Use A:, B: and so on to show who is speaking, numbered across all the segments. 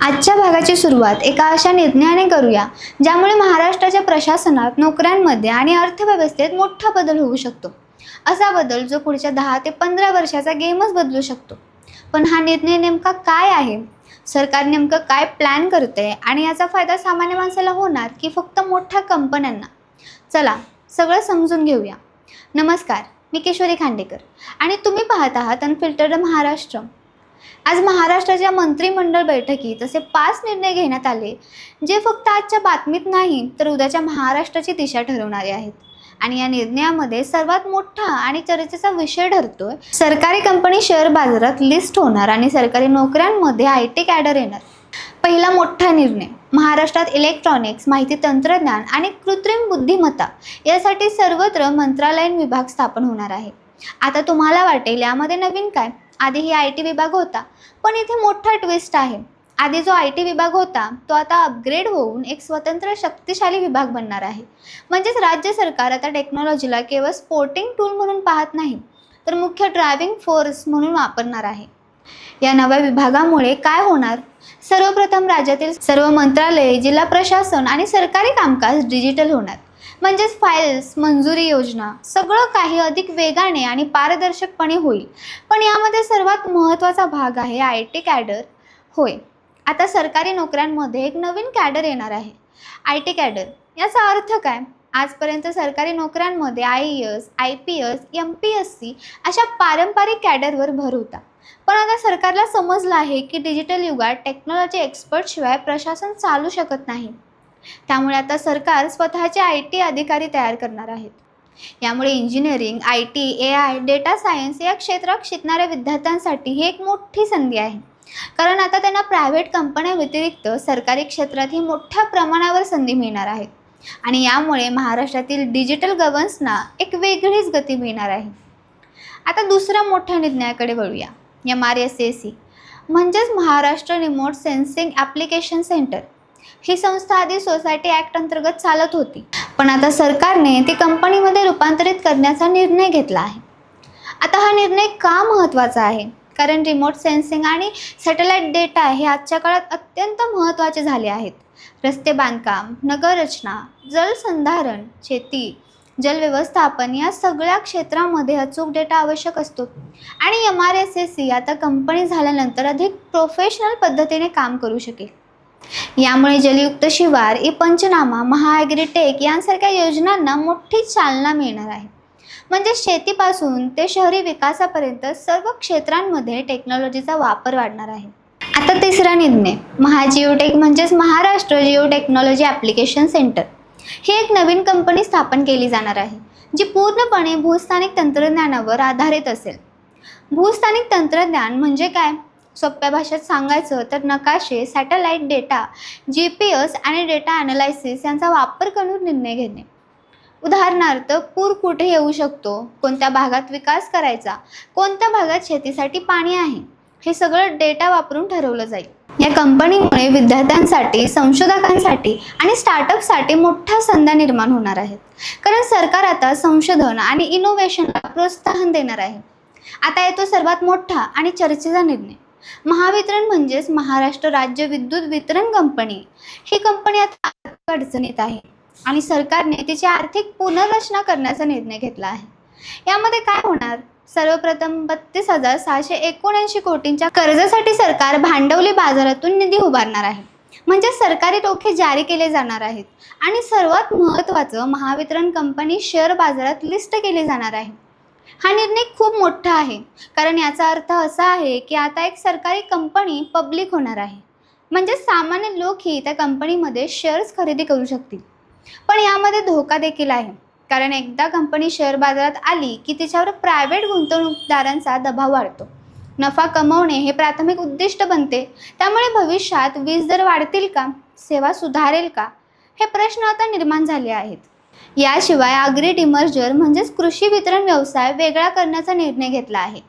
A: आजच्या भागाची सुरुवात एका अशा निर्णयाने करूया ज्यामुळे महाराष्ट्राच्या प्रशासनात, नोकऱ्यांमध्ये आणि अर्थव्यवस्थेत मोठा बदल होऊ शकतो. असा बदल जो पुढच्या 10 ते 15 वर्षाचा गेमच बदलू शकतो. पण हा निर्णय नेमका काय आहे? सरकार नेमकं काय प्लॅन करते आणि याचा फायदा सामान्य माणसाला होणार की फक्त मोठ्या कंपन्यांना? चला सगळं समजून घेऊया. नमस्कार, मी किशोरी खांडेकर आणि तुम्ही पाहत आहात अनफिल्टर्ड महाराष्ट्र. आज महाराष्ट्राच्या मंत्रिमंडळ बैठकीत असे 5 निर्णय घेण्यात आले जे फक्त आजच्या बातमीत नाही तर उद्याच्या महाराष्ट्राची दिशा ठरवणारे आहेत. आणि या निर्णयामध्ये सर्वात मोठा आणि चर्चेचा विषय ठरतोय सरकारी कंपनी शेअर बाजारात लिस्ट होणार आणि सरकारी नोकऱ्यांमध्ये IT कॅडर येणार. पहिला मोठा निर्णय, महाराष्ट्रात इलेक्ट्रॉनिक्स, माहिती तंत्रज्ञान आणि कृत्रिम बुद्धिमत्ता यासाठी सर्वत्र मंत्रालयीन विभाग स्थापन होणार आहे. आता तुम्हाला वाटेल यामध्ये नवीन काय? आधीही IT विभाग होता, पण इथे मोठा ट्विस्ट आहे. आधी जो IT विभाग होता तो आता अपग्रेड होऊन एक स्वतंत्र शक्तिशाली विभाग बनणार आहे. म्हणजेच राज्य सरकार आता टेक्नॉलॉजीला केवळ सपोर्टिंग टूल म्हणून पाहत नाही तर मुख्य ड्रायव्हिंग फोर्स म्हणून वापरणार आहे. या नव्या विभागामुळे काय होणार? सर्वप्रथम राज्यातील सर्व मंत्रालये, जिल्हा प्रशासन आणि सरकारी कामकाज डिजिटल होणार. म्हणजेच फाईल्स, मंजुरी योजना सगळं काही अधिक वेगाने आणि पारदर्शकपणे होईल. पण यामध्ये सर्वात महत्त्वाचा भाग आहे IT कॅडर. होय, आता सरकारी नोकऱ्यांमध्ये एक नवीन कॅडर येणार आहे, IT कॅडर. याचा अर्थ काय? आजपर्यंत सरकारी नोकऱ्यांमध्ये IAS, IPS, MPSC अशा पारंपरिक कॅडरवर भर होता. पण आता सरकारला समजलं आहे की डिजिटल युगात टेक्नॉलॉजी एक्सपर्टशिवाय प्रशासन चालू शकत नाही. त्यामुळे आता सरकार स्वतःचे IT अधिकारी तयार करणार आहेत. यामुळे engineering, IT, AI, data science या क्षेत्रात शिकणाऱ्या विद्यार्थ्यांसाठी ही एक मोठी संधी आहे. कारण आता त्यांना प्रायव्हेट कंपन्या व्यतिरिक्त सरकारी क्षेत्रातही मोठ्या प्रमाणावर संधी मिळणार आहेत. आणि यामुळे महाराष्ट्रातील डिजिटल गव्हर्नन्सना एक वेगळीच गती मिळणार आहे. आता दुसऱ्या मोठ्या निर्णयाकडे वळूया. MRSAC म्हणजेच Maharashtra remote sensing application centre. ही संस्था आधी सोसायटी ॲक्ट अंतर्गत चालत होती, पण आता सरकारने ती कंपनीमध्ये रूपांतरित करण्याचा निर्णय घेतला आहे. आता हा निर्णय का महत्त्वाचा आहे? कारण रिमोट सेन्सिंग आणि सॅटेलाईट डेटा हे आजच्या काळात अत्यंत महत्त्वाचे झाले आहेत. रस्ते बांधकाम, नगररचना, जलसंधारण, शेती, जलव्यवस्थापन या सगळ्या क्षेत्रामध्ये अचूक डेटा आवश्यक असतो. आणि MRSAC आता कंपनी झाल्यानंतर अधिक प्रोफेशनल पद्धतीने काम करू शकेल. यामुळे जलयुक्त शिवार, पंचनामा, महाॲग्रीटेक यांसारख्या योजनांना मोठी चालना मिळणार आहे. म्हणजे शेतीपासून ते शहरी विकासापर्यंत सर्व क्षेत्रांमध्ये टेक्नॉलॉजीचा वापर वाढणार आहे. आता तिसरा निर्णय, महाजिओटेक म्हणजेच Maharashtra geo technology application centre. ही एक नवीन कंपनी स्थापन केली जाणार आहे जी पूर्णपणे भूस्थानिक तंत्रज्ञानावर आधारित असेल. भूस्थानिक तंत्रज्ञान म्हणजे काय? सोप्या भाषेत सांगायचं तर नकाशे, सॅटेलाईट डेटा, GPS आणि डेटा ॲनालायसिस यांचा वापर करून निर्णय घेणे. उदाहरणार्थ, पूर कुठे येऊ शकतो, कोणत्या भागात विकास करायचा, कोणत्या भागात शेतीसाठी पाणी आहे, हे सगळं डेटा वापरून ठरवलं जाईल. या कंपनीमुळे विद्यार्थ्यांसाठी, संशोधकांसाठी आणि स्टार्टअपसाठी मोठ्या संधी निर्माण होणार आहेत. कारण सरकार आता संशोधन आणि इनोव्हेशनला प्रोत्साहन देणार आहे. आता येतो सर्वात मोठा आणि चर्चेचा निर्णय, महावितरण म्हणजेच महाराष्ट्र राज्य विद्युत वितरण कंपनी. ही कंपनी आता आर्थिक अडचणीत आहे आणि सरकारने तिची आर्थिक पुनर्रचना करण्याचा निर्णय घेतला आहे. यामध्ये काय होणार? सर्वप्रथम 32,679 कोटींच्या कर्जासाठी सरकार भांडवली बाजारातून निधी उभारणार आहे. म्हणजे सरकारी रोखे जारी केले जाणार आहेत. आणि सर्वात महत्त्वाचं, महावितरण कंपनी शेअर बाजारात लिस्ट केली जाणार आहे. हा निर्णय खूप मोठा आहे कारण याचा अर्थ असा आहे की आता एक सरकारी कंपनी पब्लिक होणार आहे. म्हणजे सामान्य लोकही त्या कंपनीमध्ये शेअर्स खरेदी करू शकतील. पण यामध्ये धोका देखील आहे. कारण एकदा कंपनी शेअर बाजारात आली की तिच्यावर प्रायव्हेट गुंतवणूकदारांचा दबाव वाढतो. नफा कमवणे हे प्राथमिक उद्दिष्ट बनते. त्यामुळे भविष्यात वीज दर वाढतील का? सेवा सुधारेल का? हे प्रश्न आता निर्माण झाले आहेत. याशिवाय ॲग्री डिमर्जर म्हणजेच कृषी वितरण व्यवसाय वेगळा करण्याचा निर्णय घेतला आहे.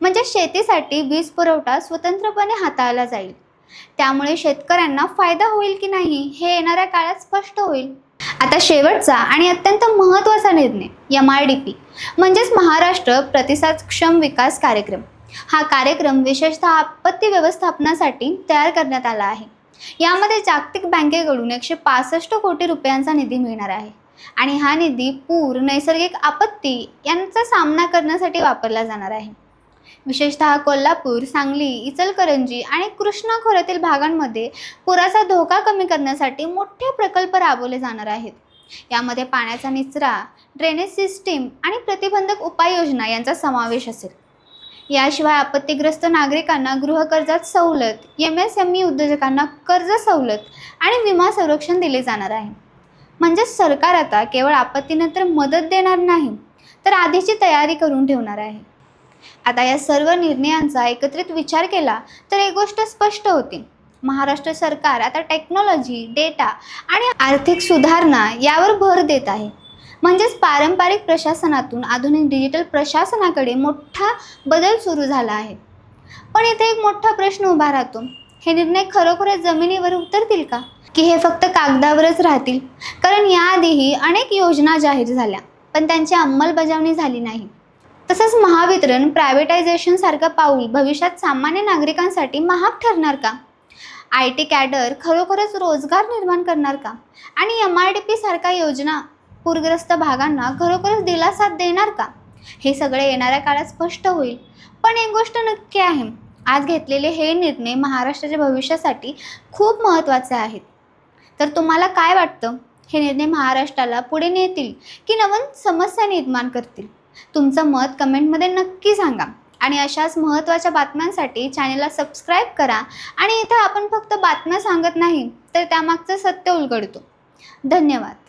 A: म्हणजे शेतीसाठी वीज पुरवठा स्वतंत्रपणे हाताळला जाईल. त्यामुळे शेतकऱ्यांना फायदा होईल की नाही हे येणाऱ्या काळात स्पष्ट होईल. आता शेवटचा आणि अत्यंत महत्त्वाचा निर्णय, MRDP म्हणजेच महाराष्ट्र प्रतिसादक्षम विकास कार्यक्रम. हा कार्यक्रम विशेषतः आपत्ती व्यवस्थापनासाठी तयार करण्यात आला आहे. यामध्ये जागतिक बँकेकडून 165 कोटी रुपयांचा निधी मिळणार आहे आणि हा निधी पूर, नैसर्गिक आपत्ती यांचा सामना करण्यासाठी वापरला जाणार आहे. विशेषतः कोल्हापूर, सांगली, इचलकरंजी आणि कृष्णा खोऱ्यातील भागांमध्ये पुराचा धोका कमी करण्यासाठी मोठे प्रकल्प राबवले जाणार आहेत. यामध्ये पाण्याचा निचरा, ड्रेनेज सिस्टीम आणि प्रतिबंधक उपाययोजना यांचा समावेश असेल. याशिवाय आपत्तीग्रस्त नागरिकांना गृहकर्जात सवलत, MSME उद्योजकांना कर्ज सवलत आणि विमा संरक्षण दिले जाणार आहे. म्हणजे सरकार आता केवळ आपत्तीनंतर मदत देणार नाही, तर आधीची तयारी करून ठेवणार आहे. आता या सर्व निर्णयांचा एकत्रित विचार केला तर एक गोष्ट स्पष्ट होते. महाराष्ट्र सरकार आता टेक्नॉलॉजी, डेटा आणि आर्थिक सुधारणा यावर भर देत आहे. म्हणजेच पारंपरिक प्रशासनातून आधुनिक डिजिटल प्रशासनाकडे मोठा बदल सुरू झाला आहे. पण इथे एक मोठा प्रश्न उभा राहतो. हे निर्णय खरोखरच जमिनीवर उतरतील का, की हे फक्त कागदावरच राहतील? कारण याआधीही अनेक योजना जाहीर झाल्या, पण त्यांची अंमलबजावणी झाली नाही. तसंच महावितरण प्रायव्हेटायझेशन सारखं पाऊल भविष्यात सामान्य नागरिकांसाठी महाग ठरणार का? IT कॅडर खरोखरच रोजगार निर्माण करणार का? आणि MRDP सारख्या योजना पूरग्रस्त भागांना खरोखरच दिलासा देणार का? हे सगळे येणाऱ्या काळात स्पष्ट होईल. पण एक गोष्ट नक्की आहे, आज घेतलेले हे निर्णय महाराष्ट्राच्या भविष्यासाठी खूप महत्त्वाचे आहेत. तर तुम्हाला काय वाटतं? हे निर्णय महाराष्ट्राला पुढे नेतील की नवीन समस्या निर्माण करतील? तुमचं मत कमेंटमध्ये नक्की सांगा. आणि अशाच महत्त्वाच्या बातम्यांसाठी चॅनलला सबस्क्राईब करा. आणि इथं आपण फक्त बातम्या सांगत नाही, तर त्यामागचं सत्य उलगडतो. धन्यवाद.